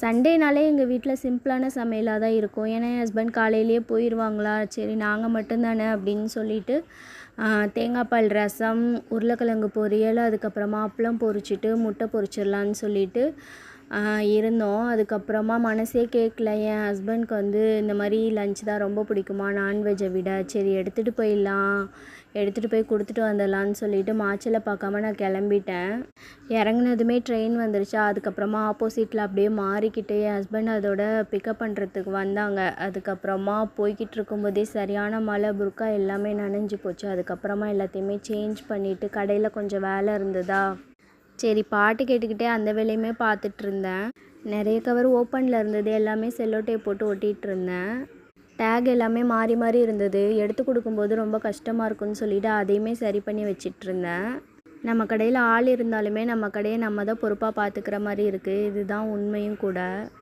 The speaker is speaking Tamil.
சண்டேனாலே எங்கள் வீட்டில் சிம்பிளான சமையலாக தான் இருக்கும். ஏன்னா என் ஹஸ்பண்ட் காலையிலேயே போயிடுவாங்களா, சரி நாங்கள் மட்டும்தானே அப்படின்னு சொல்லிட்டு தேங்காய் பால் ரசம், உருளைக்கிழங்கு பொரியல், அதுக்கப்புறமா அப்பளம் பொரிச்சிட்டு முட்டை பொரிச்சிடலான்னு சொல்லிட்டு இருந்தோம். அதுக்கப்புறமா மனசே கேட்கல. என் ஹஸ்பண்ட்க்கு வந்து இந்த மாதிரி லஞ்ச் தான் ரொம்ப பிடிக்குமா நான்வெஜ்ஜை விட. சரி எடுத்துகிட்டு போயிடலாம், எடுத்துகிட்டு போய் கொடுத்துட்டு வந்துடலான்னு சொல்லிட்டு மாச்சலை பார்க்காம நான் கிளம்பிட்டேன். இறங்குனதுமே ட்ரெயின் வந்துருச்சா, அதுக்கப்புறமா ஆப்போசிட்டில் அப்படியே மாறிக்கிட்டு என் ஹஸ்பண்ட் அதோட பிக்கப் பண்ணுறதுக்கு வந்தாங்க. அதுக்கப்புறமா போய்கிட்டு இருக்கும்போதே சரியான மழை, புர்க்கா எல்லாமே நனைஞ்சு போச்சு. அதுக்கப்புறமா எல்லாத்தையுமே சேஞ்ச் பண்ணிவிட்டு கடையில் கொஞ்சம் வேலை இருந்ததா, சரி பாட்டு கேட்டுக்கிட்டே அந்த வேலையுமே பார்த்துட்ருந்தேன். நிறைய கவர் ஓப்பனில் இருந்தது, எல்லாமே செல்லோ டேப் போட்டு ஒட்டிகிட்டு இருந்தேன். டேக் எல்லாமே மாறி மாறி இருந்தது, எடுத்து கொடுக்கும்போது ரொம்ப கஷ்டமாக இருக்குன்னு சொல்லிவிட்டு அதையுமே சரி பண்ணி வச்சிட்ருந்தேன். நம்ம கடையில் ஆள் இருந்தாலுமே நம்ம கடையை நம்ம தான் பொறுப்பாக பார்த்துக்கிற மாதிரி இருக்குது. இதுதான் உண்மையும் கூட.